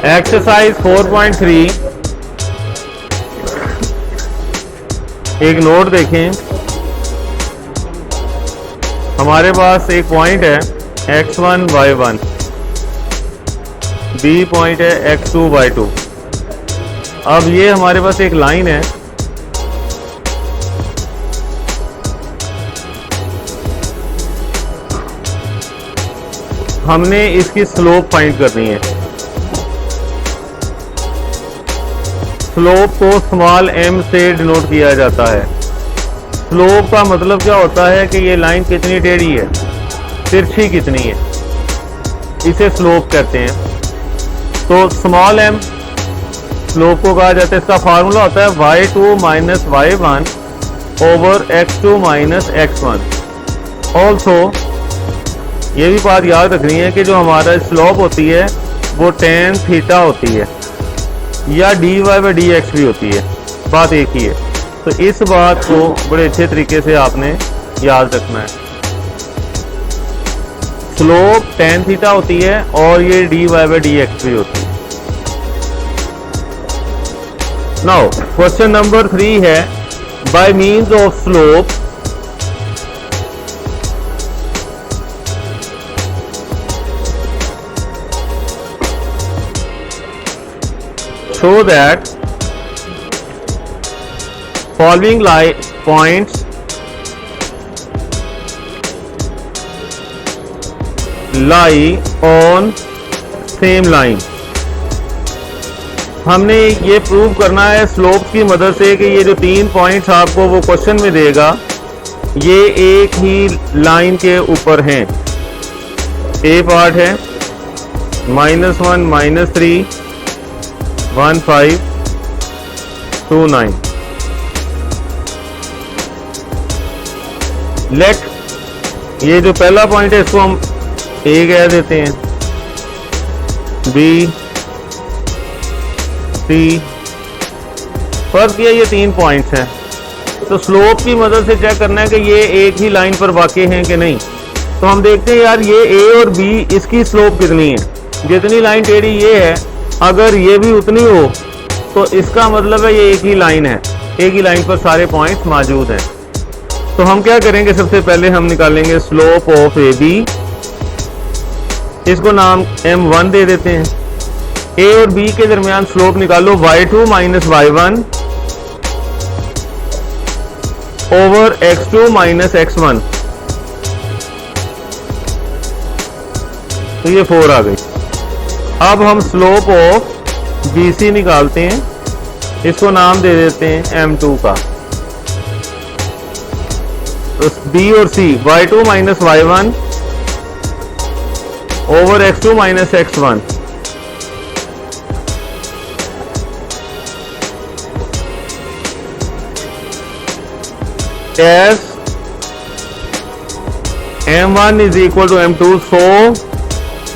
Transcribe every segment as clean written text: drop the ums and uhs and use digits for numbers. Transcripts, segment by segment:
Exercise 4.3 एक note देखें। हमारे पास एक पॉइंट है x1 y1, बी पॉइंट है x2 y2। अब ये हमारे पास एक लाइन है, हमने इसकी स्लोप फाइंड करनी है। स्लोप को स्मॉल m से डिनोट किया जाता है। स्लोप का मतलब क्या होता है कि ये लाइन कितनी टेढ़ी है, तिरछी कितनी है, इसे स्लोप कहते हैं। तो स्मॉल m स्लोप को कहा जाता है। इसका फार्मूला होता है y2 minus y1 over x2 minus x1। Also ये भी बात याद रखनी है कि जो हमारा स्लोप होती है वो tan थीटा होती है या dy बाई dx भी होती है, बात एक ही है। तो इस बात को बड़े अच्छे तरीके से आपने याद रखना है। स्लोप tan थीटा होती है और ये dy बाई dx भी होती है। नाउ क्वेश्चन नंबर 3 है, bye means of slope show that following points lie on same line। हमने ये प्रूव करना है स्लोप की मदद से कि ये जो 3 पॉइंट्स आपको वो क्वेश्चन में देगा ये एक ही लाइन के ऊपर हैं। ए पार्ट है -1 -3 1 5 2 9। लेट ये जो पहला पॉइंट है इसको हम ए कह देते हैं, बी सी। फर्क किया ये 3 पॉइंट्स हैं। तो स्लोप की मदद से चेक करना है कि ये एक ही लाइन पर वाक़ई हैं कि नहीं। तो हम देखते हैं यार ये ए और बी, इसकी स्लोप कितनी है। जितनी लाइन टेढ़ी ये है अगर ये भी उतनी हो तो इसका मतलब है ये एक ही लाइन है, एक ही लाइन पर सारे पॉइंट्स मौजूद हैं। तो हम क्या करेंगे, सबसे पहले हम निकालेंगे स्लोप ऑफ ए बी। इसको नाम m1 दे देते हैं। ए और बी के दरमियान स्लोप निकालो y2 minus y1 over x2 minus x1। तो ये 4 आ गई। अब हम स्लोप ऑफ BC निकालते हैं, इसको नाम दे देते हैं m2 का। तो B और C y2 minus y1 over x2 minus x1। as m1 is equal to m2 so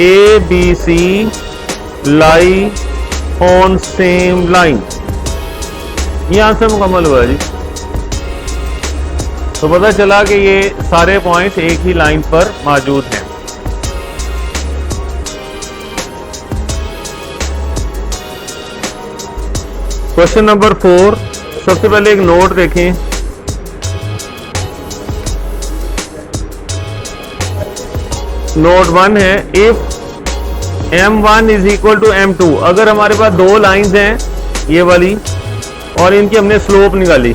ABC lie on same line। ये आंसर मुकम्मल हुआ जी। तो पता चला कि ये सारे पॉइंट्स एक ही लाइन पर मौजूद हैं। क्वेश्चन नंबर 4, सबसे पहले एक नोट देखें। नोट 1 है, if m1 is equal to m2। अगर हमारे पास 2 लाइंस हैं ये वाली और इनकी हमने स्लोप निकाली,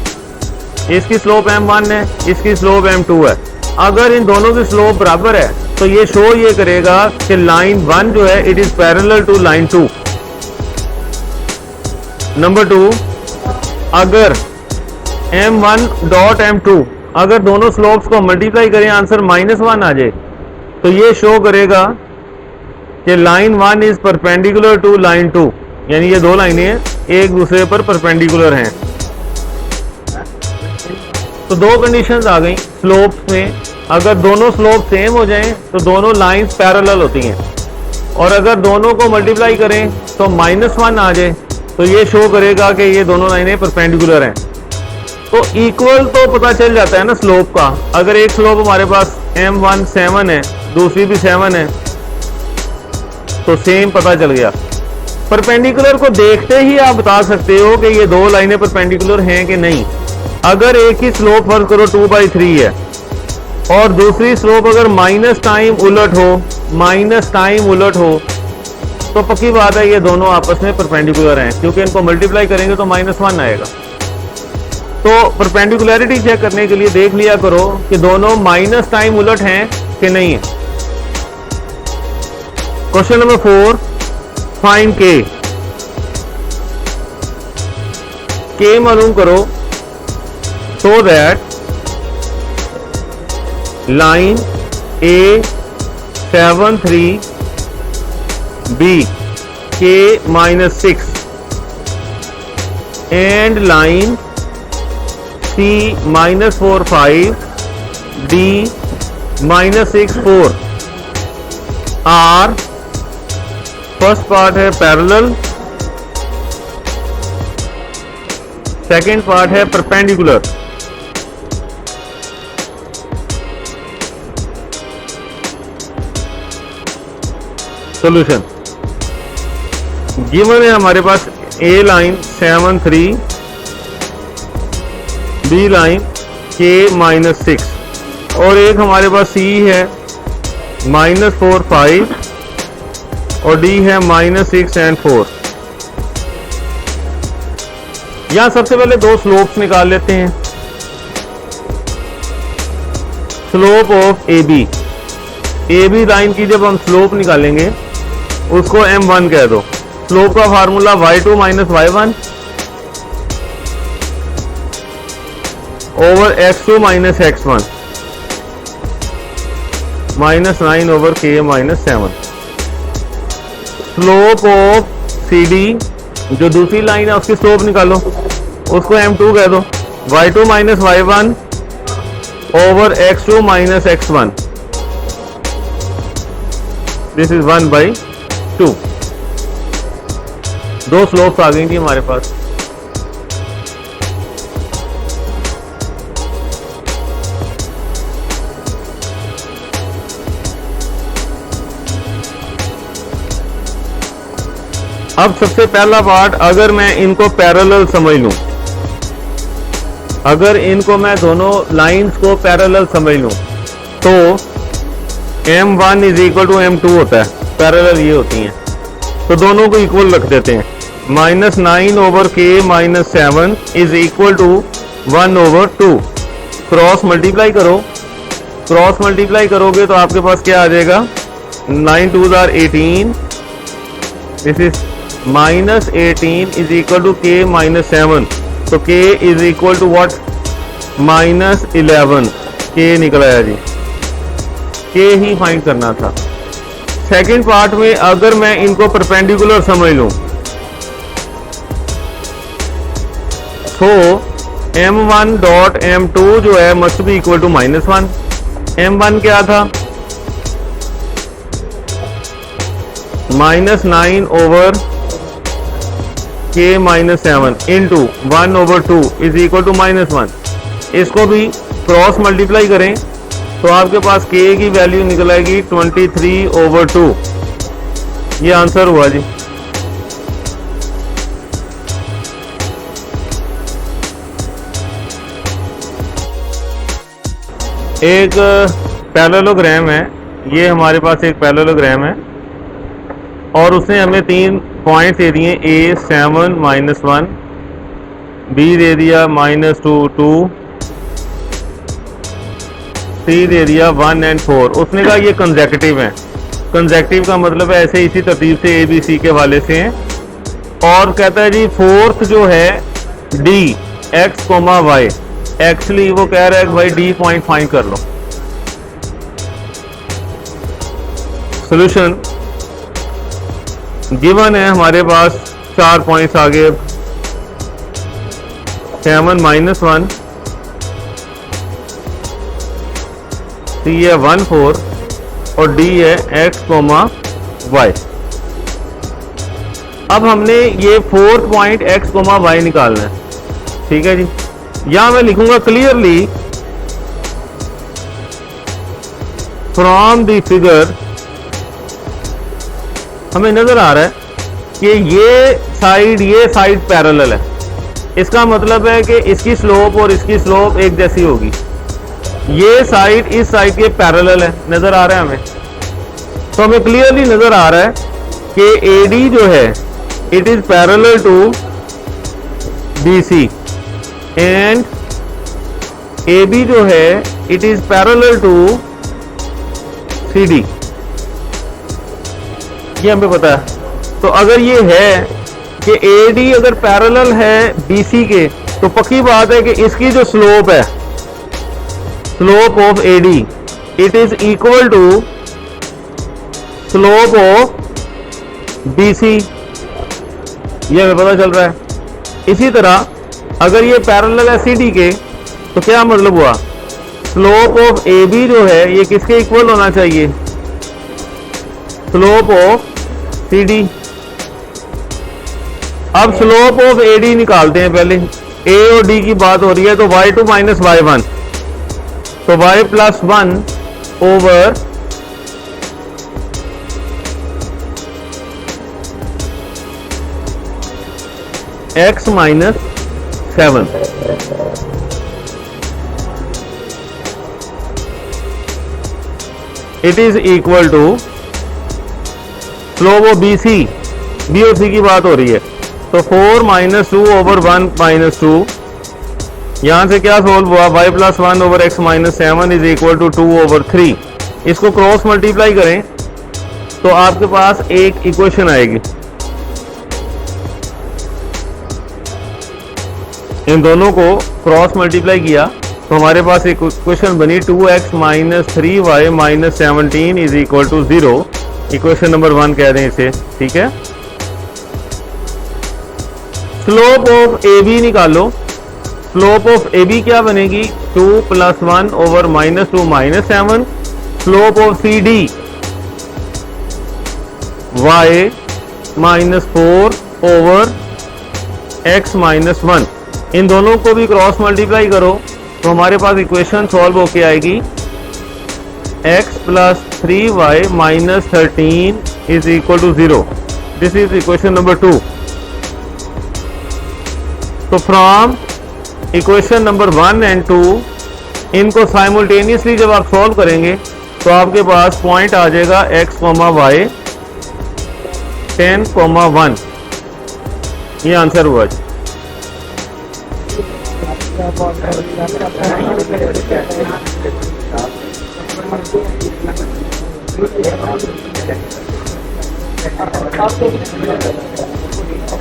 इसकी स्लोप m1 है, इसकी स्लोप m2 है। अगर इन दोनों की स्लोप बराबर है तो ये शो ये करेगा कि लाइन 1 जो है it is parallel to line 2। Number 2, अगर m1 डॉट m2 अगर दोनों स्लोप्स को मल्टीप्लाई करें आंसर -1 आ जाए तो ये शो करेगा कि line 1 is perpendicular to line 2, यानी ये 2 लाइनें एक दूसरे पर परपेंडिकुलर हैं। तो 2 कंडीशंस आ गई स्लोप्स में। अगर दोनों स्लोप सेम हो जाएं तो दोनों लाइंस पैरेलल होती हैं, और अगर दोनों को मल्टीप्लाई करें तो -1 आ जाए तो ये शो करेगा कि ये दोनों लाइनें परपेंडिकुलर हैं। तो इक्वल तो पता चल जाता है ना स्लोप का। अगर एक स्लोप हमारे पास m1 7 है, दूसरी भी 7 है, तो सेम पता चल गया। परपेंडिकुलर को देखते ही आप बता सकते हो कि ये दो लाइनें परपेंडिकुलर हैं कि नहीं। अगर एक ही स्लोप फर्ज करो 2/3 है और दूसरी स्लोप अगर माइनस टाइम उलट हो तो पक्की बात है ये दोनों आपस में परपेंडिकुलर हैं, क्योंकि इनको मल्टीप्लाई करेंगे तो -1 आएगा। तो परपेंडिकुलरिटी चेक करने के लिए देख लिया करो कि दोनों माइनस टाइम उलट हैं कि नहीं है। क्वेश्चन नंबर 4, फाइंड के मालूम करो so that line A73B K-6 and line C-45 D-64 are, first part है पैरेलल, सेकेंड पार्ट है परपेंडिकुलर। सॉल्यूशन गिवन है हमारे पास ए लाइन 73, बी लाइन K-6 और एक हमारे पास सी है -4, 5 और डी है -6 और 4। यहां सबसे पहले दो स्लोप्स निकाल लेते हैं। Slope of A B line की जब हम स्लोप निकालेंगे उसको m1 कह दो। स्लोप का formula y2 - y1 over x2 - x1 -9/k-7। Slope of CD जो दूसरी लाइन है उसकी स्लोप निकालो, उसको m2 कह दो। y2 - y1 over x2 - x1, this is 1/2। दो स्लोप्स आ गई थी हमारे पास। अब सबसे पहला पार्ट, अगर मैं इनको पैरेलल समझ लूं, अगर इनको मैं दोनों लाइंस को पैरेलल समझ लूं तो m1 = m2 होता है। पैरेलल ये होती हैं तो दोनों को इक्वल रख देते हैं। -9/k-7 = 1/2। क्रॉस मल्टीप्लाई करो, क्रॉस मल्टीप्लाई करोगे तो आपके पास क्या आ जाएगा, 9 2s are 18, this is -18 = k-7, तो k = what, -11। k निकल आया जी, k ही फाइंड करना था। सेकंड पार्ट में अगर मैं इनको परपेंडिकुलर समझ लूं तो m1.m2 जो है must be equal to -1। m1 क्या था, -9/k-7 इंटू 1/2 = -1। इसको भी क्रॉस मल्टीप्लाई करें तो आपके पास k की वैल्यू निकल आएगी 23/2। ये आंसर हुआ जी। एक पैरेललोग्राम है, ये हमारे पास एक पैरेललोग्राम है और उसने हमें 3 पॉइंट दे दिए, A 7 -1, B दे दिया -2 2, C दे दिया 1 और 4। उसने कहा ये कंसेक्यूटिव है। कंसेक्यूटिव का मतलब है ऐसे इसी तरतीब से ABC के वाले से हैं। और कहता है जी फोर्थ जो है D x, y, एक्चुअली वो कह रहा है कि भाई D पॉइंट फाइंड कर लो। सॉल्यूशन गिवन है हमारे पास 4 पॉइंट्स आगे, 7 -1, C है 1 4 और D है x, y। अब हमने ये फोर्थ पॉइंट x, y निकालना है, ठीक है जी। यहां मैं लिखूंगा क्लियरली फ्रॉम द फिगर, हमें नजर आ रहा है कि ये साइड पैरेलल है, इसका मतलब है कि इसकी स्लोप और इसकी स्लोप एक जैसी होगी। ये साइड इस साइड के पैरेलल है, नजर आ रहा है हमें। तो हमें क्लियरली नजर आ रहा है कि AD जो है it is parallel to BC and AB जो है it is parallel to CD। ये हमें पता है। तो अगर ये है कि AD अगर पैरेलल है BC के, तो पक्की बात है कि इसकी जो स्लोप है, slope of AD it is equal to slope of BC। ये हमें पता चल रहा है। इसी तरह अगर ये पैरेलल है CD के, तो क्या मतलब हुआ, स्लोप ऑफ AB जो है ये किसके इक्वल होना चाहिए, स्लोप ऑफ CD। अब स्लोप ऑफ AD निकालते हैं। पहले A और D की बात हो रही है, तो y2 माइनस y1, तो y plus 1 over x minus 7। It is equal to slope of BC, B और C की बात हो रही है, तो 4 माइनस 2 ओवर 1 माइनस 2। यहां से क्या सोल्व हुआ, y plus 1 over x minus 7 is equal to 2 over 3। इसको क्रॉस मल्टीप्लाई करें तो आपके पास एक इक्वेशन आएगी। इन दोनों को क्रॉस मल्टीप्लाई किया तो हमारे पास एक इक्वेशन बनी 2x minus 3y minus 17 is equal to 0। Equation number 1 कह दें इसे, ठीक है। स्लोप ऑफ AB निकालो। स्लोप ऑफ AB क्या बनेगी, 2 plus 1 over minus 2 minus 7। Slope of CD y minus 4 over x minus 1। इन दोनों को भी क्रॉस मल्टीप्लाई करो तो हमारे पास इक्वेशन सॉल्व होके आएगी x plus 3y minus 13 is equal to 0। This is equation number 2। तो फ्रॉम इक्वेशन नंबर 1 एंड 2 इनको साइमल्टेनियसली जब आप सॉल्व करेंगे तो आपके पास पॉइंट आ जाएगा x, y 10, 1। ये आंसर हुआ।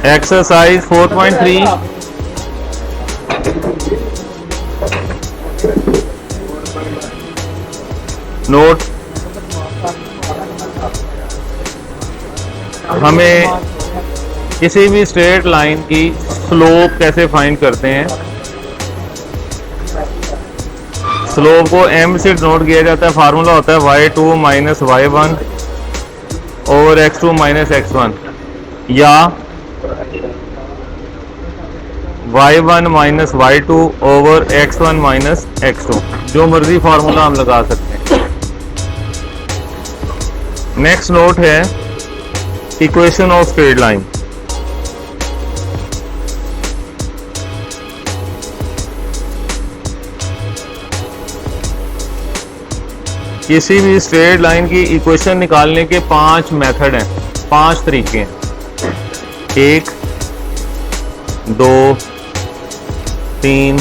Exercise 4.3 note. हमें किसी भी स्ट्रेट लाइन की स्लोप कैसे फाइंड करते हैं। स्लोप को m से नोट किया जाता है। फार्मूला होता है y2 minus y1 over x2 minus x1, या y1 minus y2 over x1 minus x2। जो मर्जी फार्मूला हम लगा सकते हैं। नेक्स्ट नोट है इक्वेशन ऑफ स्ट्रेट लाइन। किसी भी स्ट्रेट लाइन की इक्वेशन निकालने के 5 मेथड हैं, 5 तरीके हैं। 1, 2, 3,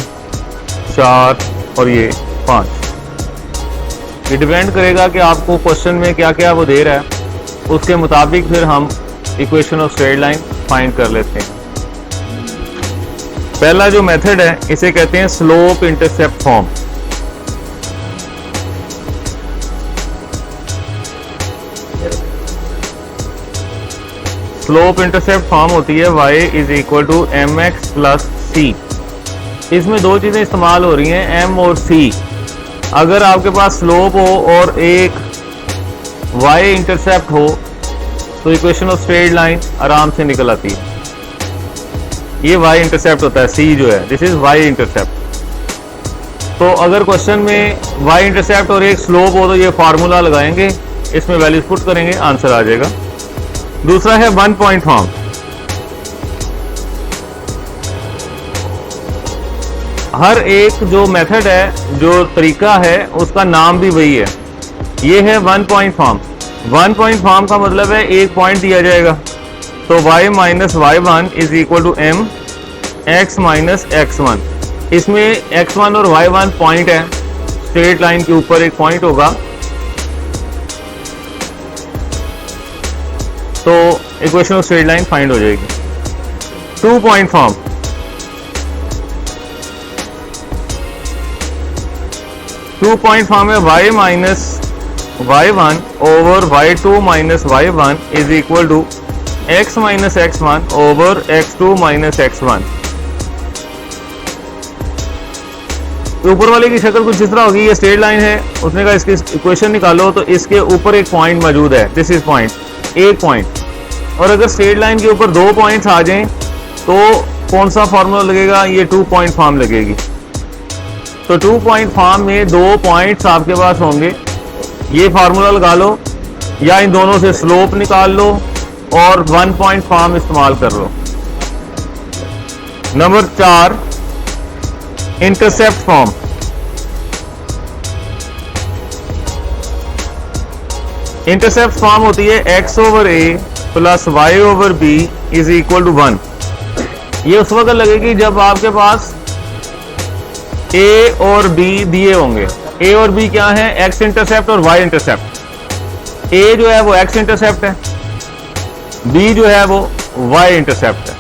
4 और ये 5। ये डिपेंड करेगा कि आपको क्वेश्चन में क्या क्या वो दे रहा है, उसके मुताबिक फिर हम equation of straight line find कर लेते हैं। पहला जो मेथड है इसे कहते हैं slope intercept form. Slope intercept form होती है y is equal to mx plus c। इसमें दो चीजें इस्तेमाल हो रही हैं, m और c। अगर आपके पास स्लोप हो और एक y इंटरसेप्ट हो तो इक्वेशन ऑफ स्ट्रेट लाइन आराम से निकल आती है। ये y इंटरसेप्ट होता है, c जो है दिस इज y इंटरसेप्ट। तो अगर क्वेश्चन में y इंटरसेप्ट और एक स्लोप हो तो ये फार्मूला लगाएंगे, इसमें वैल्यूज पुट करेंगे, आंसर आ जाएगा। दूसरा है 1 पॉइंट फॉर्म। हर एक जो मेथड है, जो तरीका है, उसका नाम भी वही है। ये है 1 पॉइंट फॉर्म। 1 पॉइंट फॉर्म का मतलब है एक पॉइंट दिया जाएगा, तो y minus y1 is equal to m x minus x1। इसमें x1 और y1 पॉइंट है, स्ट्रेट लाइन के ऊपर एक पॉइंट होगा, तो equation of straight line find हो जाएगी। 2 पॉइंट फॉर्म, है y minus y1 over y2 minus y1 is equal to x minus x1 over x2 minus x1। ऊपर वाले की शक्ल कुछ इस तरह होगी, ये स्ट्रेट लाइन है, उसने कहा इसकी इक्वेशन निकालो, तो इसके ऊपर एक पॉइंट मौजूद है, दिस इज पॉइंट, एक पॉइंट। और अगर स्ट्रेट लाइन के ऊपर 2 पॉइंट्स आ जाएं तो कौन सा फॉर्मूला लगेगा? ये 2 पॉइंट फॉर्म लगेगी। तो 2 पॉइंट फॉर्म में 2 पॉइंट्स आपके पास होंगे, ये फार्मूला लगा लो या इन दोनों से स्लोप निकाल लो और 1 पॉइंट फॉर्म इस्तेमाल कर लो। Number 4, intercept form. Intercept form होती है x over a plus y over b is equal to 1। ये उस वक्त लगेगी जब आपके पास a और b दिए होंगे। a और b क्या है? x इंटरसेप्ट और y इंटरसेप्ट। a जो है वो x इंटरसेप्ट है, b जो है वो y इंटरसेप्ट है।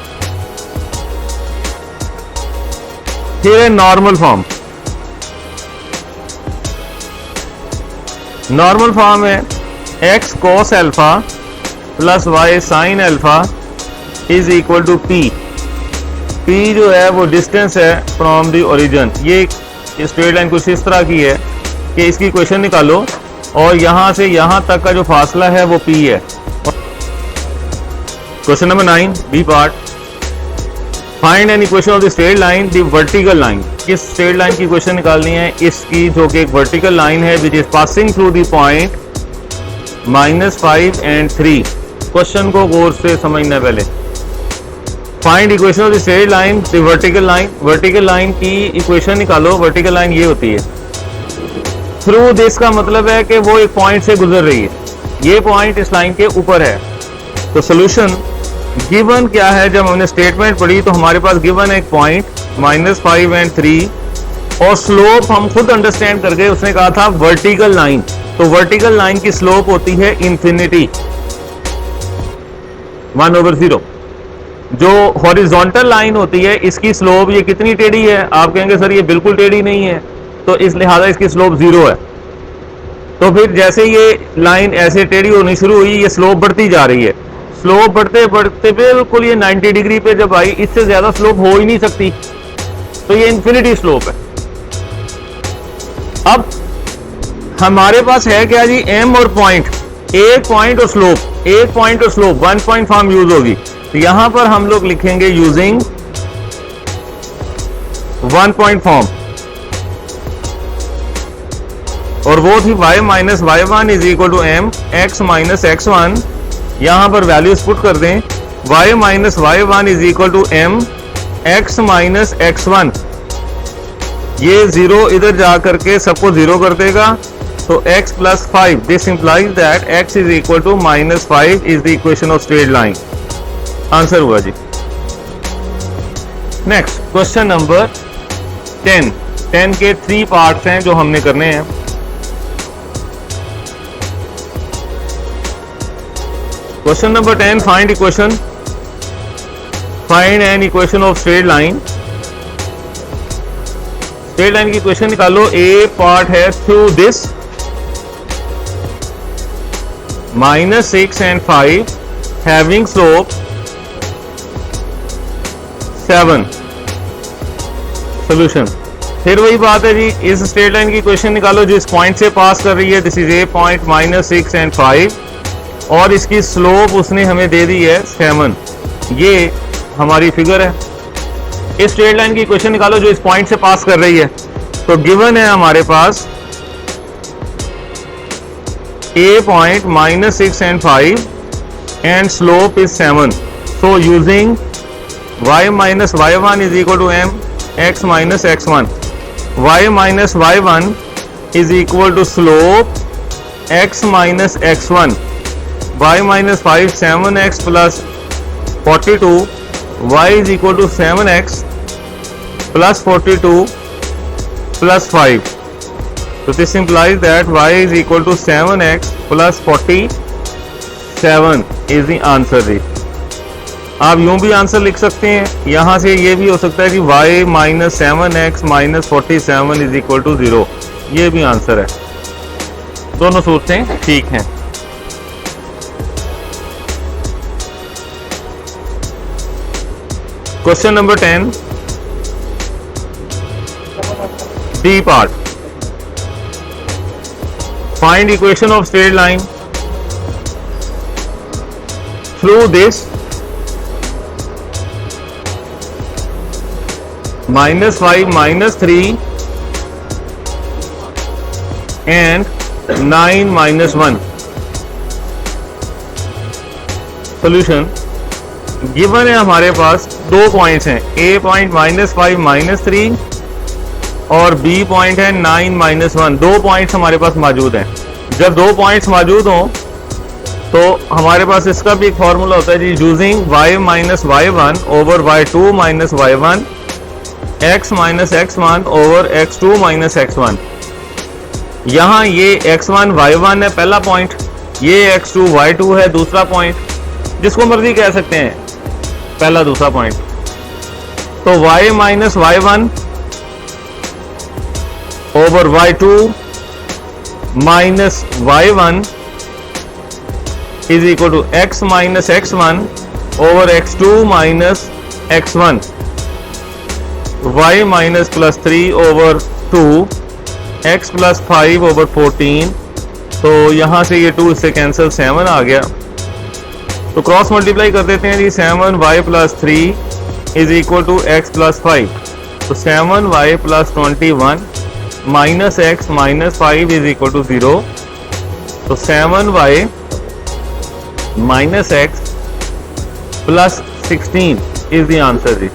फिर है नॉर्मल फॉर्म। नॉर्मल फॉर्म है x cos alpha plus y sine alpha is equal to p। p जो है वो डिस्टेंस है फ्रॉम द ओरिजिन। ये स्ट्रेट लाइन कुछ इस तरह की है कि इसकी इक्वेशन निकालो और यहां से यहां तक का जो फासला है वो p है। Question number 9 B part, find an equation of the straight line the vertical line. किस स्ट्रेट लाइन की इक्वेशन निकालनी है? इसकी, जो कि एक वर्टिकल लाइन है which is passing through the point -5 and 3। Question को गौर से समझना पहले। Find equation of the straight line the vertical line. Vertical line की इक्वेशन निकालो। वर्टिकल लाइन ये होती है, थ्रू दिस का मतलब है कि वो एक पॉइंट से गुजर रही है, ये पॉइंट इस लाइन के ऊपर है। तो सोल्यूशन गिवन क्या है? जब हमने स्टेटमेंट पढ़ी तो हमारे पास गिवन एक पॉइंट -5 and 3 और स्लोप हम खुद अंडरस्टैंड कर गए, उसने कहा था वर्टिकल लाइन। तो वर्टिकल लाइन की स्लोप होती है इंफिनिटी, 1/0। जो हॉरिजॉन्टल लाइन होती है इसकी स्लोप ये कितनी टेढ़ी है? आप कहेंगे सर ये बिल्कुल टेढ़ी नहीं है, तो इस लिहाजा इसकी स्लोप 0 है। तो फिर जैसे ये लाइन ऐसे टेढ़ी होनी शुरू हुई, ये स्लोप बढ़ती जा रही है। स्लोप बढ़ते बढ़ते बिल्कुल ये 90 डिग्री पे जब आई, इससे ज्यादा स्लोप हो ही नहीं सकती, तो ये इंफिनिटी स्लोप है। अब हमारे पास है क्या जी? m और पॉइंट, एक पॉइंट और स्लोप, एक पॉइंट और स्लोप, 1 पॉइंट फॉर्म यूज होगी। तो यहां पर हम लोग लिखेंगे यूजिंग 1 पॉइंट फॉर्म, और वो थी y minus y1 is equal to m x minus x1। यहां पर वैल्यूज पुट कर दें, y minus y1 is equal to m x minus x1। ये 0 इधर जा करके सबको 0 कर देगा, तो x plus 5। This implies that x is equal to -5 is the equation of straight line. Answer हुआ जी। Next question number 10। 10 के 3 पार्ट्स हैं जो हमने करने हैं। Question number 10, find equation, find an equation of straight line. Straight line की equation निकालो। ए पार्ट है through this -6 and 5 having slope 7। Solution फिर वही बात है जी, इस स्ट्रेट लाइन की इक्वेशन निकालो जो इस पॉइंट से पास कर रही है। This is a point -6 and 5 और इसकी स्लोप उसने हमें दे दी है 7। ये हमारी फिगर है। इस स्ट्रेट लाइन की इक्वेशन निकालो जो इस पॉइंट से पास कर रही है। तो गिवन है हमारे पास ए point -6 and 5 and slope is 7. So using y minus y1 is equal to m, x minus x1, y minus y1 is equal to slope x minus x1, y minus 5 7x plus 42, y is equal to 7x plus 42 plus 5. So this implies that y is equal to 7x plus 47 is the answer जी. आप यूं भी answer लिख सकते हैं, यहां से ये भी हो सकता है कि y minus 7x minus 47 is equal to 0, ये भी आंसर है. दोनों सूरतें ठीक हैं. Question number 10 B part. Find equation of straight line through this minus 5 minus 3 and 9 minus 1. Solution. Given है हमारे पास दो पॉइंट्स हैं, A पॉइंट माइनस 5 माइनस 3 और B पॉइंट है 9 माइनस 1. दो पॉइंट्स हमारे पास मौजूद हैं. जब दो पॉइंट्स मौजूद हों तो हमारे पास इसका भी एक फॉर्मूला होता है जी, using y minus y1 over y2 minus y1, x minus x1 over x2 minus x1. यहाँ ये x1 y1 है पहला पॉइंट, ये x2 y2 है दूसरा पॉइंट, जिसको मर्जी कह सकते हैं पहला दूसरा पॉइंट. तो y minus y1 over y2 minus y1 is equal to x minus x1 over x2 minus x1, y minus plus 3 over 2, x plus 5 over 14. तो यहां से ये 2 इससे कैंसिल, 7 आ गया. तो क्रॉस मल्टीप्लाई कर देते हैं जी. 7y plus 3 is equal to x plus 5. तो 7y plus 21 minus x minus 5 is equal to 0. तो 7y minus x plus 16 is the answer जी.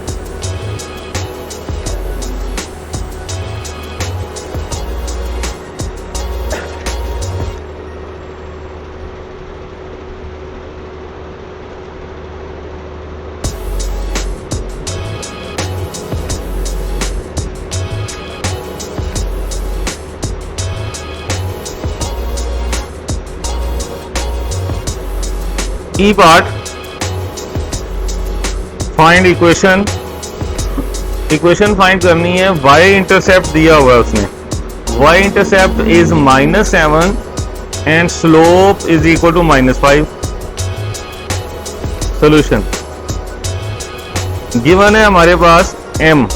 E part. Find equation. Equation find करनी है. y इंटरसेप्ट दिया हुआ है उसने. y intercept is minus 7 and slope is equal to minus 5. Solution. Given है हमारे पास m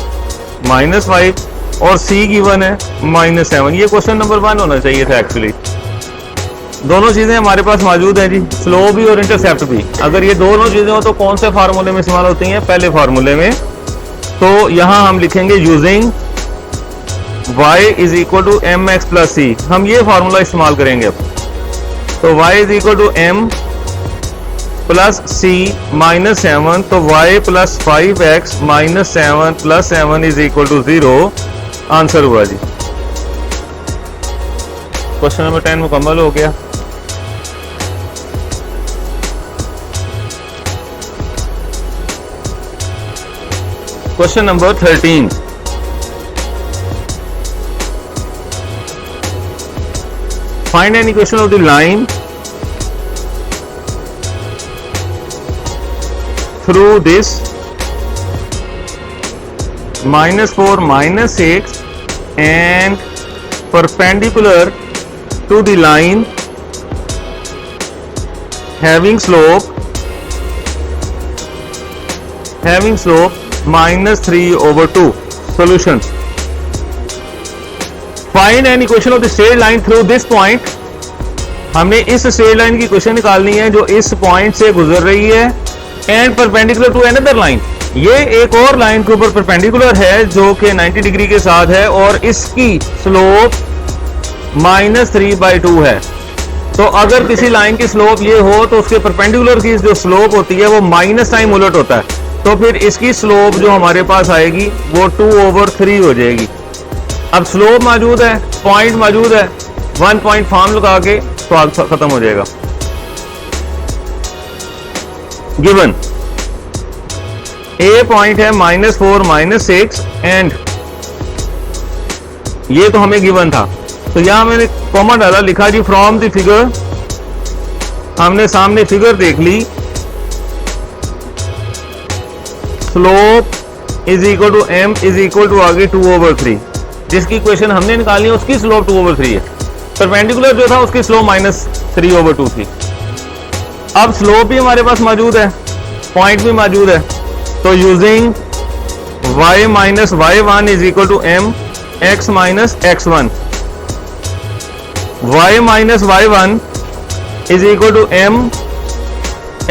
माइनस 5 और c गिवन है माइनस 7. ये क्वेश्चन नंबर 1 होना चाहिए था एक्चुअली. दोनों चीजें हमारे पास मौजूद हैं जी, स्लोप भी और इंटरसेप्ट भी. अगर ये दोनों चीजें हो तो कौन से फार्मूले में इस्तेमाल होती हैं? पहले फार्मूले में. तो यहां हम लिखेंगे using y is equal to M X plus C. हम ये फार्मूला इस्तेमाल करेंगे अब. तो y is equal to M plus C minus 7. तो y plus 5x minus 7 plus 7 is equal to 0. Answer हुआ जी. क्वेश्चन नंबर 10 मुकम्मल हो गया. Question number 13. Find an equation of the line through this -4 -6 and perpendicular to the line having slope -3/2. Solution. Find an equation of the straight line through this point. हमें इस straight line की equation निकालनी है जो इस point से गुजर रही है and perpendicular to another line. ये एक और लाइन के ऊपर परपेंडिकुलर है जो कि 90 डिग्री के साथ है और इसकी स्लोप -3/2 है. तो अगर किसी लाइन की स्लोप ये हो तो उसके परपेंडिकुलर की जो स्लोप होती है वो माइनस टाइम उलट होता है. तो फिर इसकी स्लोप जो हमारे पास आएगी वो 2/3 हो जाएगी। अब स्लोप मौजूद है, पॉइंट मौजूद है, 1 पॉइंट फॉर्म लगा के सवाल खत्म हो जाएगा। गिवन ए पॉइंट है -4 -6 एंड ये तो हमें गिवन था, तो यहां मैंने कॉमा डाला, लिखा जी फ्रॉम द फिगर, हमने सामने फिगर देख ली, slope is equal to M is equal to आगे 2/3, जिसकी इक्वेशन हमने निकाली है उसकी स्लोप 2/3 है। परपेंडिकुलर जो था उसकी स्लोप -3/2 थी। अब स्लोप भी हमारे पास मौजूद है, पॉइंट भी मौजूद है, तो using y minus y1 is equal to M x minus x1, y minus y1 is equal to M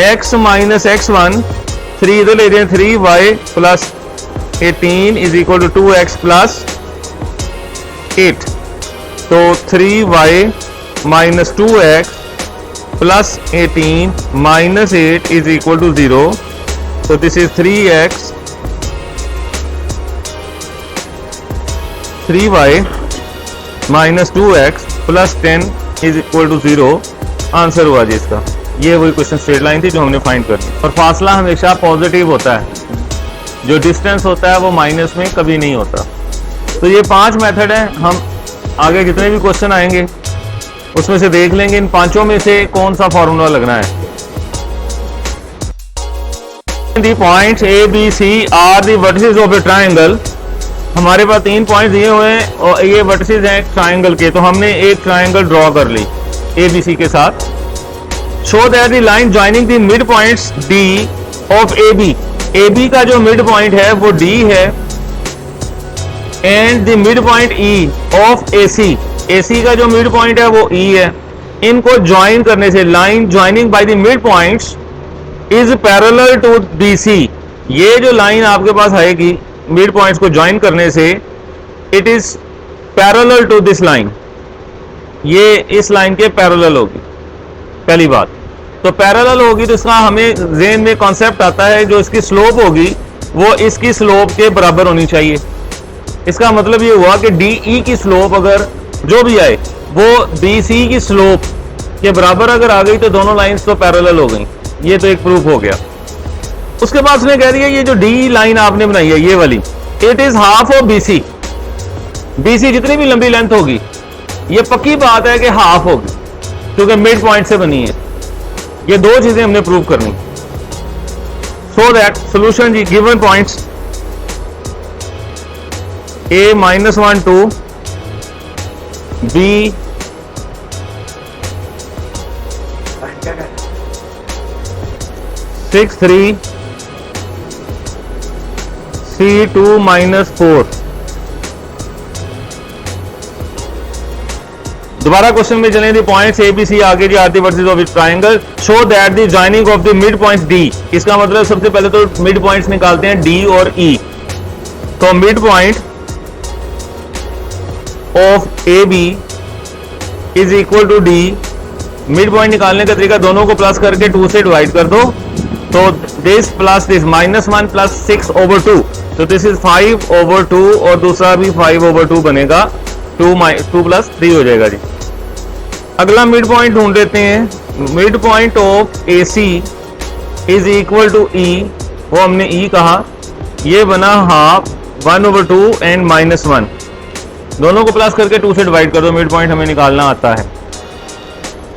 x minus x1, 3 इधर ले जाए, 3y plus 18 is equal to 2x plus 8, तो 3y minus 2x plus 18 minus 8 is equal to 0, so this is 3x 3y minus 2x plus 10 is equal to 0 answer हुआ जी इसका। ये वही question straight line थी जो हमने फाइंड करनी, और फासला हमेशा पॉजिटिव होता है, जो डिस्टेंस होता है वो माइनस में कभी नहीं होता। तो ये 5 मेथड है, हम आगे जितने भी क्वेश्चन आएंगे उसमें से देख लेंगे इन पांचों में से कौन सा फॉर्मूला लगना है। The points A, B, C are the vertices of a triangle। हमारे पास 3 पॉइंट दिए हुए हैं और ये वर्टिसेस हैं ट्राइंगल के, तो हमने एक ट्राइंगल ड्रॉ कर ली ABC के साथ। Show that the line joining the mid points D of AB, AB का जो मिड पॉइंट है वो D है, and the mid point E of AC, AC का जो मिड पॉइंट है वो E है। इनको ज्वाइन करने से, line joining by the mid points is parallel to BC, ये जो लाइन आपके पास आएगी मिड पॉइंट्स को ज्वाइन करने से, it is parallel to this line, ये इस लाइन के पैरेलल होगी। पहली बात तो पैरेलल होगी तो इसका हमें ज़हन में कॉन्सेप्ट आता है, जो इसकी स्लोप होगी वो इसकी स्लोप के बराबर होनी चाहिए। इसका मतलब ये हुआ कि DE की स्लोप अगर जो भी आए वो BC की स्लोप के बराबर अगर आ गई तो दोनों लाइंस तो पैरेलल हो गई, ये तो एक प्रूफ हो गया। उसके बाद उसने कह दिया ये जो D लाइन आपने बनाई है ये वाली, it is half of BC, BC जितनी भी लंबी लेंथ होगी ये पक्की बात है कि हाफ होगी, क्योंकि मिड पॉइंट से बनी है। ये 2 चीजें हमने प्रूव करनी। सो दैट सोल्यूशन जी, given points A -1 2, B 6 3, C 2 -4। दोबारा क्वेश्चन में चलें, the points A B C आगे जी are the vertices of triangle, show that the joining of the mid points D. इसका मतलब सबसे पहले तो मिड पॉइंट्स निकालते हैं डी और ई। तो mid point of A B is equal to D. Mid point निकालने का तरीका, दोनों को प्लस करके 2 से डिवाइड कर दो, तो दिस प्लस दिस -1 प्लस 6/2, तो दिस इज 5/2 और दूसरा भी 5/2 बनेगा, 2 प्लस 3 हो जाएगा जी। अगला मिड पॉइंट ढूंढ लेते हैं। Mid point of A C is equal to E, वो हमने ई कहा, ये बना हाफ 1/2 एंड -1, दोनों को प्लस करके 2 से डिवाइड कर दो, मिड पॉइंट हमें निकालना आता है।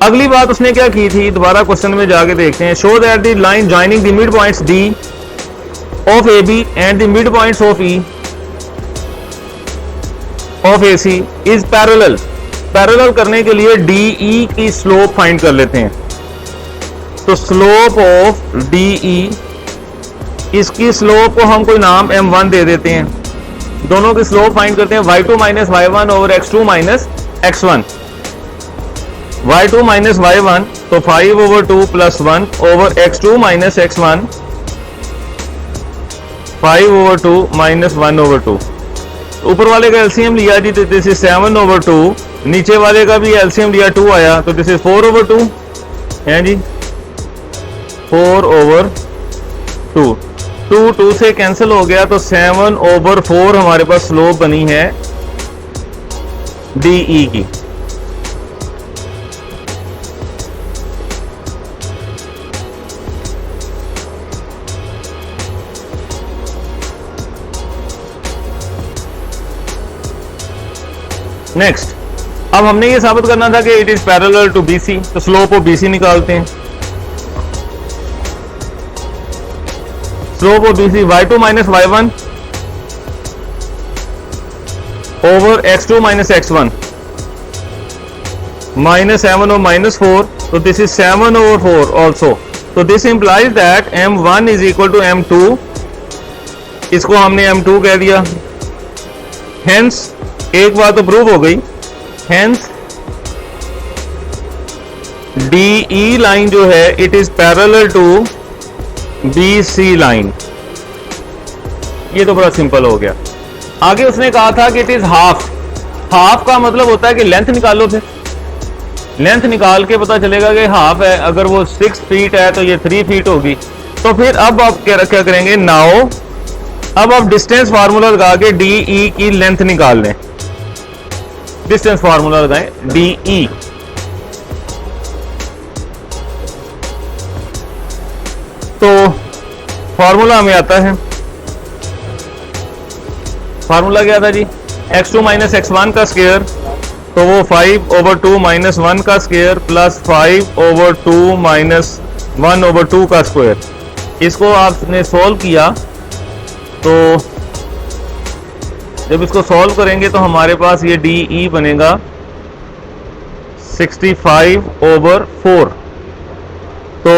अगली बात उसने क्या की थी, दोबारा क्वेश्चन में जाके देखते हैं। Show that the line joining the mid points D of A B and the mid points of E of A C is parallel. Parallel करने के लिए डी ई की स्लोप फाइंड कर लेते हैं। तो स्लोप ऑफ डी ई, इसकी slope को हम कोई नाम m1 दे देते हैं। दोनों की स्लोप फाइंड करते हैं, y2 minus y1 over x2 minus x1। y2 minus y1 तो 5/2 plus 1 over x2 minus x1, 5/2 minus 1/2। ऊपर वाले का एलसीएम लिया जी, तो दिस इज 7/2, नीचे वाले का भी एलसीएम लिया 2 आया, तो दिस इज 4/2 है जी, 4/2। 2 से कैंसिल हो गया, तो 7/4 हमारे पास स्लोप बनी है DE की। नेक्स्ट, अब हमने ये साबित करना था कि it is parallel to BC, तो स्लोप ऑफ BC निकालते हैं। Slope of BC y2 minus y1 over x2 minus x1 minus 7 और माइनस 4, तो दिस इज 7/4 ऑल्सो। तो this implies that M1 is equal to M2, इसको हमने M2 कह दिया। हेंस एक बात तो प्रूव हो गई, हेंस DE लाइन जो है it is parallel to BC line. ये तो बड़ा सिंपल हो गया। आगे उसने कहा था कि इट इज हाफ। हाफ का मतलब होता है कि लेंथ निकालो, फिर लेंथ निकाल के पता चलेगा कि हाफ है। अगर वो 6 फीट है तो ये 3 फीट होगी। तो फिर अब आप क्या करेंगे, नाउ अब आप डिस्टेंस फार्मूला लगा के DE की लेंथ निकाल लें। डिस्टेंस फार्मूला लगाएं DE, तो फार्मूला हमें आता है, फार्मूला क्या था जी, x2 माइनस x1 का स्क्वायर, तो वो 5/2 माइनस 1 का स्क्वायर प्लस 5/2 माइनस 1/2 का स्क्वायर। इसको आपने सॉल्व किया, तो जब इसको सॉल्व करेंगे तो हमारे पास ये DE बनेगा 65/4। तो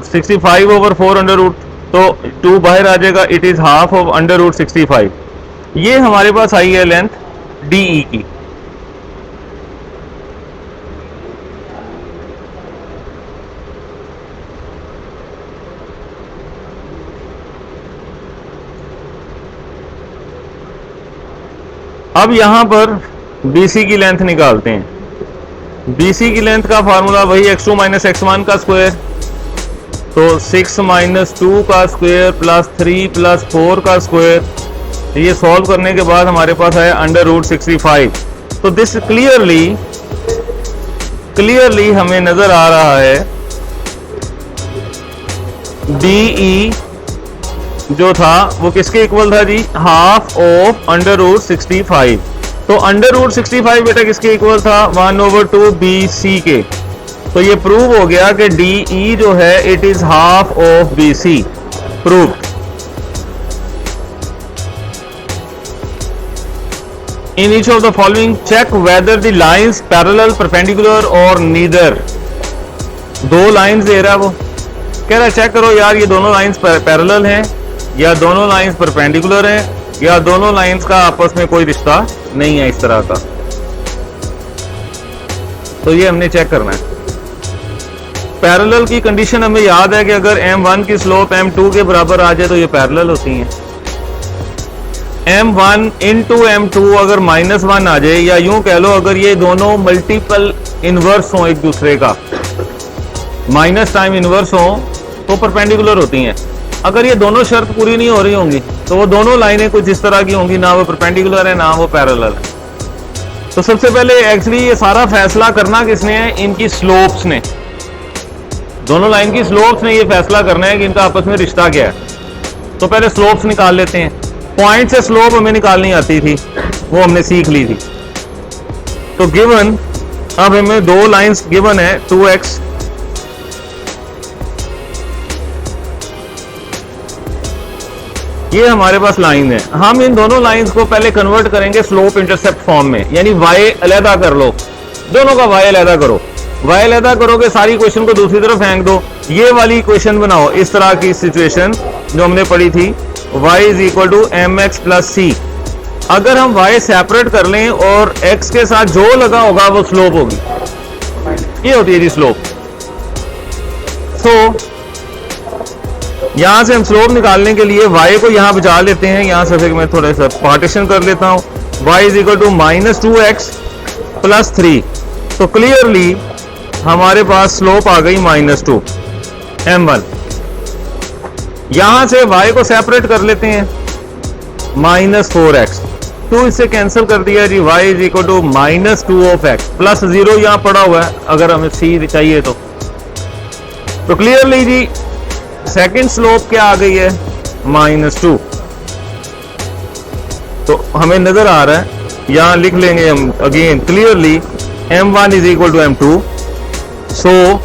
65/4 अंडर रूट, तो 2 बाहर आ जाएगा, it is half of under root 65। ये हमारे पास आई है लेंथ DE की। अब यहां पर BC की लेंथ निकालते हैं। BC की लेंथ का फार्मूला वही x2 माइनस x1 का स्क्वायर, तो 6 माइनस 2 का स्क्वायर प्लस 3 प्लस 4 का स्क्वायर। ये सॉल्व करने के बाद हमारे पास है अंडर रूट 65। तो दिस क्लियरली हमें नजर आ रहा है DE जो था वो किसके इक्वल था जी, हाफ ऑफ अंडर रूट 65। तो अंडर रूट 65 बेटा किसके इक्वल था, 1/2 BC के। तो ये प्रूव हो गया कि DE जो है it is half of BC। Prove. In each of the following check whether the lines parallel, perpendicular और नीदर। 2 लाइंस दे रहा है, वो कह रहा है चेक करो यार ये दोनों लाइंस पैरेलल हैं या दोनों लाइंस परपेंडिकुलर हैं या दोनों लाइंस का आपस में कोई रिश्ता नहीं है इस तरह का। तो ये हमने चेक करना है। पैरेलल की कंडीशन हमें याद है कि अगर M1 की स्लोप M2 के बराबर आ जाए तो ये पैरेलल होती हैं। M1 इंटू M2 अगर -1 आ जाए, या यूं कह लो अगर ये दोनों मल्टीपल इनवर्स हो एक दूसरे का, माइनस टाइम इनवर्स हो, तो परपेंडिकुलर होती हैं। अगर ये दोनों शर्त पूरी नहीं हो रही होंगी तो वो दोनों लाइनें कुछ इस तरह की होंगी, ना वो परपेंडिकुलर है ना वो पैरेलल है। तो सबसे पहले एक्चुअली ये सारा फैसला करना किसने है, इनकी स्लोप्स ने। दोनों लाइन की स्लोप्स ने ये फैसला करना है कि इनका आपस में रिश्ता क्या है। तो पहले स्लोप्स निकाल लेते हैं। पॉइंट से स्लोप हमें निकालनी आती थी, वो हमने सीख ली थी। तो गिवन, अब हमें 2 लाइंस गिवन है, 2x ये हमारे पास लाइन है। हम इन दोनों लाइंस को पहले कन्वर्ट करेंगे स्लोप इंटरसेप्ट फॉर्म में, यानी y अलहदा कर लो, दोनों का y अलहदा करो। y अलहदा करोगे, सारी इक्वेशन को दूसरी तरफ फेंक दो, ये वाली इक्वेशन बनाओ। इस तरह की सिचुएशन जो हमने पढ़ी थी, y is equal to mx plus c। अगर हम y सेपरेट कर लें और x के साथ जो लगा होगा वो स्लोप होगी, ये होती है जी स्लोप। तो यहां से हम स्लोप निकालने के लिए y को यहां बचा लेते हैं। यहां से फिर मैं थोड़ा सा पार्टीशन कर लेता हूं। y is equal to -2x plus 3। तो क्लियरली हमारे पास स्लोप आ गई -2 M1। यहां से y को सेपरेट कर लेते हैं, -4x, 2 इससे कैंसिल कर दिया जी, y is equal to -2 of x, plus 0 यहां पड़ा हुआ है अगर हमें c चाहिए तो क्लियरली जी सेकंड स्लोप क्या आ गई है, -2। तो हमें नजर आ रहा है, यहां लिख लेंगे हम again clearly, m1 is equal to m2, so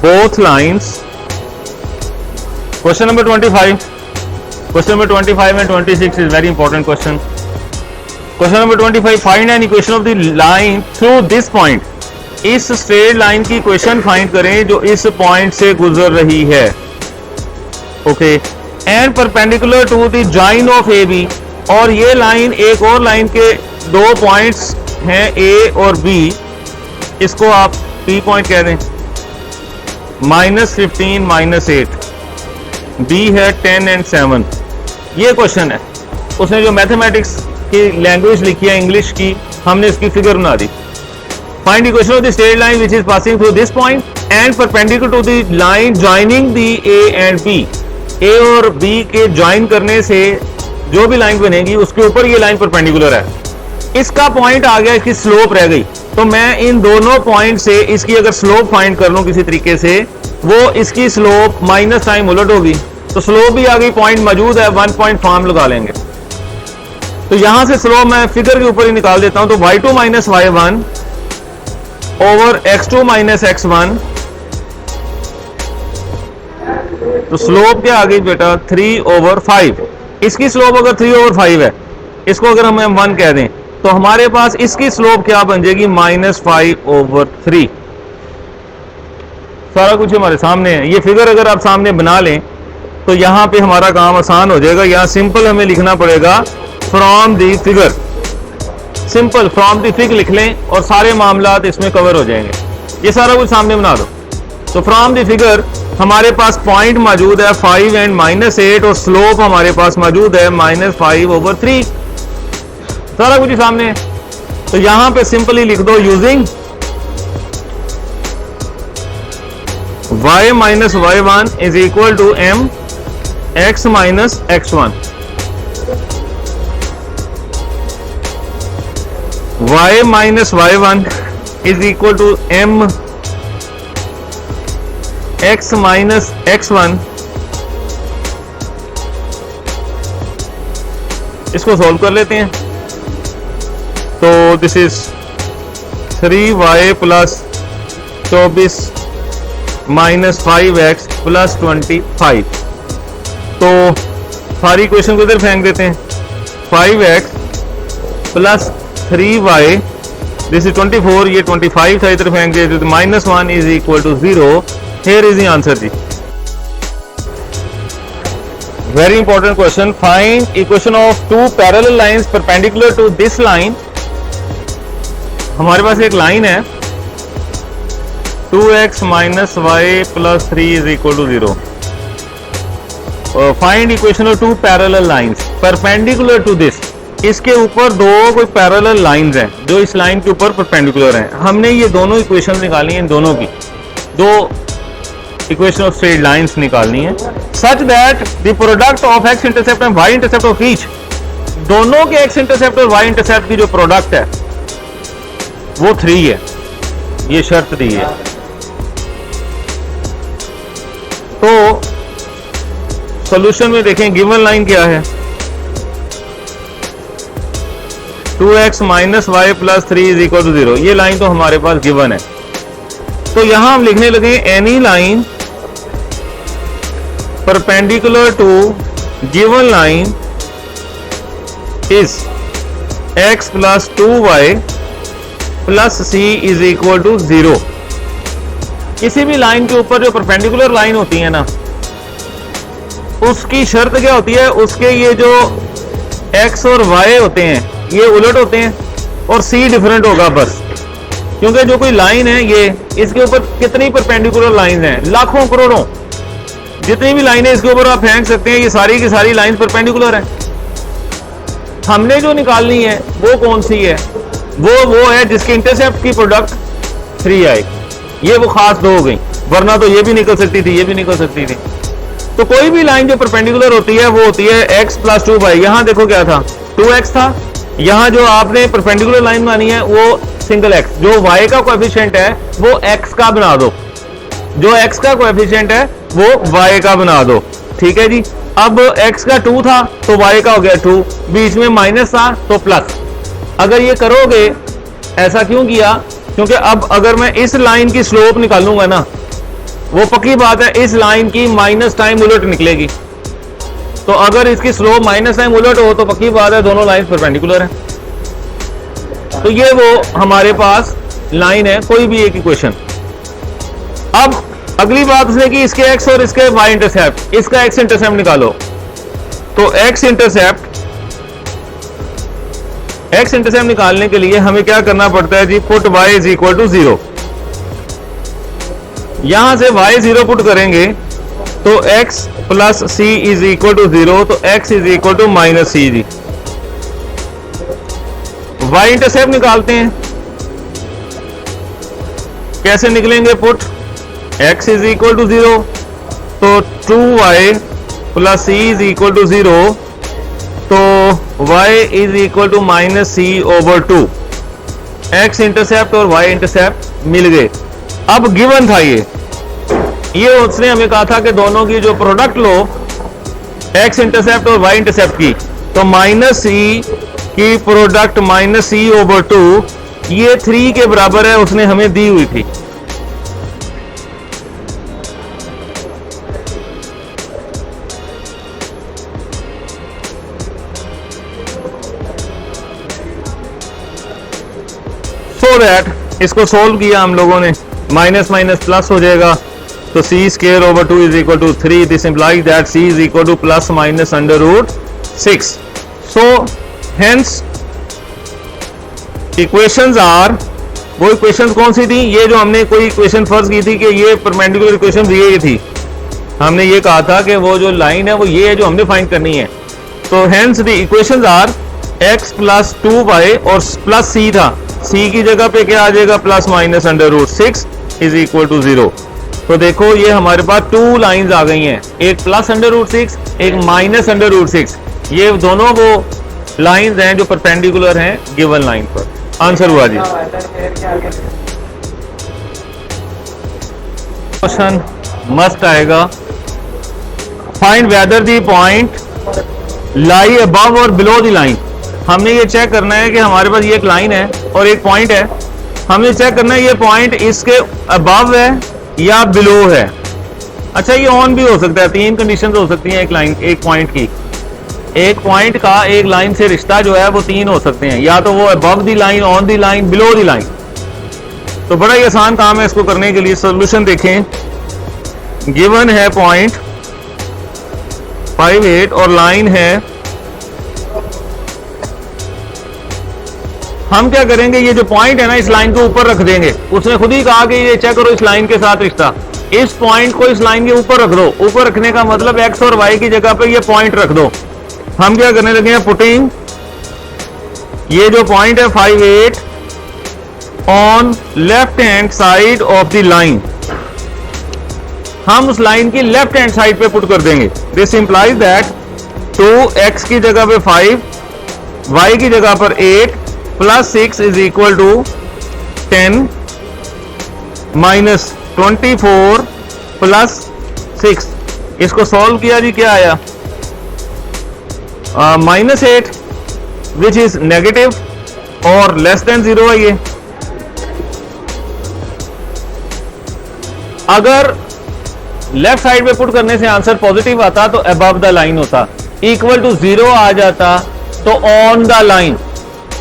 both lines, question number 25 and 26 is very important question. Question number 25, find an equation of the line through this point. इस स्ट्रेट लाइन की इक्वेशन फाइंड करें जो इस point से गुजर रही है, okay, and perpendicular to the join of A B, और ये लाइन एक और लाइन के दो पॉइंट्स हैं ए और बी, इसको आप पी पॉइंट कह दें, -15 -8, बी है 10 and 7। ये क्वेश्चन है, उसने जो मैथमेटिक्स की लैंग्वेज लिखी है इंग्लिश की, हमने इसकी फिगर बना दी। Find equation of the straight line which is passing through this point and perpendicular to the line joining the A and B, A और बी के ज्वाइन करने से जो भी लाइन बनेगी उसके ऊपर ये लाइन परपेंडिकुलर है, इसका पॉइंट आ गया, इसकी स्लोप रह गई, तो मैं इन दोनों पॉइंट से इसकी अगर स्लोप फाइंड कर लूं किसी तरीके से, वो इसकी स्लोप माइनस टाइम उलट होगी, तो स्लोप भी आ गई, पॉइंट मौजूद है, 1 पॉइंट फॉर्म लगा लेंगे। तो यहां से स्लोप मैं फिगर के ऊपर ही निकाल देता हूं, तो y2 - y1 over x2 - x1, तो स्लोप क्या आ गई बेटा, 3/5। इसकी स्लोप अगर 3/5 है, इसको अगर हम m1 कह दें, तो हमारे पास इसकी स्लोप क्या बन जाएगी, -5/3। सारा कुछ हमारे सामने है, ये फिगर अगर आप सामने बना लें तो यहां पे हमारा काम आसान हो जाएगा। यहां सिंपल हमें लिखना पड़ेगा from the figure, simple from the figure लिख लें और सारे मामलात इसमें कवर हो जाएंगे। ये सारा कुछ सामने बना दो, तो फ्रॉम दी फिगर हमारे पास पॉइंट मौजूद है 5 and -8, और स्लोप हमारे पास मौजूद है -5/3, सारा कुछ सामने है। तो यहां पे सिंपली लिख दो using y - y1 is equal to m x - x1, y - y1 is equal to m x - x1। इसको सॉल्व कर लेते हैं, तो दिस इज 3y + 24 - 5x + 25। तो सारी इक्वेशन को इधर फेंक देते हैं, 5x + 3y, दिस इज 24, ये 25 था, इधर फेंक देते, -1 is equal to 0। Here is the answer जी। Very important question, find equation of 2 parallel lines perpendicular to this line. हमारे पास एक लाइन है 2x - y + 3 is equal to 0। Find equation of 2 parallel lines perpendicular to this, इसके ऊपर दो कोई parallel lines हैं जो इस लाइन के ऊपर परपेंडिकुलर हैं। हमने ये दोनों इक्वेशन निकालनी है, इन दोनों की दो इक्वेशन ऑफ स्ट्रेट लाइंस निकालनी है, such that the product of x intercept and y intercept of each, दोनों के x इंटरसेप्ट और y इंटरसेप्ट की जो प्रोडक्ट है वो 3 है, ये शर्त दी है। तो सॉल्यूशन में देखें गिवन लाइन क्या है, 2x - y + 3 is equal to 0, ये लाइन तो हमारे पास गिवन है। तो यहां हम लिखने लगे any line perpendicular to given line is x + 2y + c is equal to 0। किसी भी लाइन के ऊपर जो परपेंडिकुलर लाइन होती है ना, उसकी शर्त क्या होती है, उसके ये जो x और y होते हैं ये उलट होते हैं और c डिफरेंट होगा बस, क्योंकि जो कोई लाइन है ये, इसके ऊपर कितनी परपेंडिकुलर लाइन हैं, लाखों करोड़ों, जितनी भी लाइनें इसके ऊपर आप फेंक सकते हैं, ये सारी की सारी लाइन परपेंडिकुलर है। हमने जो निकालनी है वो कौन सी है, वो है जिसके इंटरसेप्ट की प्रोडक्ट 3 आए। ये वो खास दो हो गई, वरना तो ये भी निकल सकती थी, ये भी निकल सकती थी। तो कोई भी लाइन जो परपेंडिकुलर होती है वो होती है x प्लस 2y। यहां देखो क्या था, 2x था। यहां जो आपने परपेंडिकुलर लाइन मानी है वो सिंगल x, जो y का कोएफिशिएंट है वो x का बना दो, जो x का कोएफिशिएंट है वो y का बना दो। ठीक है जी। अब x का 2 था तो y का हो गया 2, बीच में माइनस था तो प्लस। अगर ये करोगे, ऐसा क्यों किया, क्योंकि अब अगर मैं इस लाइन की स्लोप निकालूंगा ना, वो पक्की बात है इस लाइन की माइनस टाइम उलट निकलेगी। तो अगर इसकी स्लोप माइनस टाइम उलट हो तो पक्की बात है दोनों लाइन परपेंडिकुलर है। तो ये वो हमारे पास लाइन है, कोई भी एक इक्वेशन। अब अगली बात उसने की इसके x और इसके y इंटरसेप्ट, इसका x इंटरसेप्ट निकालो। तो x इंटरसेप्ट निकालने के लिए हमें क्या करना पड़ता है जी, put y is equal to 0। यहां से y 0 पुट करेंगे तो x plus c is equal to 0, तो x is equal to minus c जी। y इंटरसेप्ट निकालते हैं, कैसे निकलेंगे, put x is equal to 0, तो 2y plus c is equal to 0, तो y is equal to minus c over 2। x intercept और y intercept मिल गए। अब गिवन था ये उसने हमें कहा था कि दोनों की जो प्रोडक्ट लो x इंटरसेप्ट और y इंटरसेप्ट की, तो माइनस c की प्रोडक्ट माइनस c ओवर 2 ये 3 के बराबर है, उसने हमें दी हुई थी। सो दैट इसको सोल्व किया हम लोगों ने, माइनस माइनस प्लस हो जाएगा, तो c square over 2 is equal to 3। This implies that c is equal to plus minus under root 6। So hence equations are, वो इक्वेशंस कौन सी थी, ये जो हमने कोई इक्वेशन फर्ज की थी कि ये परपेंडिकुलर इक्वेशन ये थी, हमने ये कहा था कि वो जो लाइन है वो ये है जो हमने फाइंड करनी है। तो hence the equations are x plus 2y और प्लस c था, c की जगह पे क्या आ जाएगा, plus minus under root 6 is equal to 0। तो देखो ये हमारे पास 2 लाइंस आ गई हैं, एक प्लस अंडर रूट 6, एक माइनस अंडर रूट 6। ये दोनों वो लाइंस हैं जो परपेंडिकुलर हैं गिवन लाइन पर। आंसर हुआ जी। क्वेश्चन मस्ट आएगा, find whether the point lie above और बिलो द लाइन। हमने ये चेक करना है कि हमारे पास ये एक लाइन है और एक पॉइंट है, हमें चेक करना है ये पॉइंट इसके अबव है या बिलो है। अच्छा ये ऑन भी हो सकता है, 3 कंडीशंस हो सकती हैं एक लाइन, एक पॉइंट की। एक पॉइंट का एक लाइन से रिश्ता जो है वो 3 हो सकते हैं, या तो वो above the line, on the line, below the line. तो बड़ा ही आसान काम है इसको करने के लिए। सोल्यूशन देखें, गिवन है पॉइंट 5, 8 और लाइन है, हम क्या करेंगे, ये जो पॉइंट है ना इस लाइन के ऊपर रख देंगे। उसने खुद ही कहा कि ये चेक करो इस लाइन के साथ रिश्ता, इस पॉइंट को इस लाइन के ऊपर रख दो। ऊपर रखने का मतलब x और y की जगह पे ये पॉइंट रख दो। हम क्या करने लगे हैं, पुटिंग ये जो पॉइंट है 5, 8 on left hand side of the line, हम उस लाइन की लेफ्ट हैंड साइड पे पुट कर देंगे। दिस इंप्लाइज दैट 2x की जगह पे 5, y की जगह पर 8 plus 6 is equal to 10 minus 24 plus 6। इसको सॉल्व किया जी, क्या आया, माइनस 8 विच इज नेगेटिव और लेस देन 0 है ये। अगर लेफ्ट साइड पे पुट करने से आंसर पॉजिटिव आता तो अबव द लाइन होता, इक्वल टू 0 आ जाता तो ऑन द लाइन।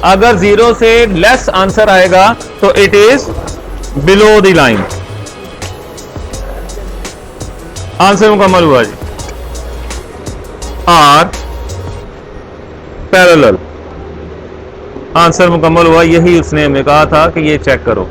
अगर 0 से लेस आंसर आएगा तो it is below the line. Answer मुकम्मल हुआ जी। आर पैरेलल, आंसर मुकम्मल हुआ। यही उसने हमें कहा था कि ये चेक करो।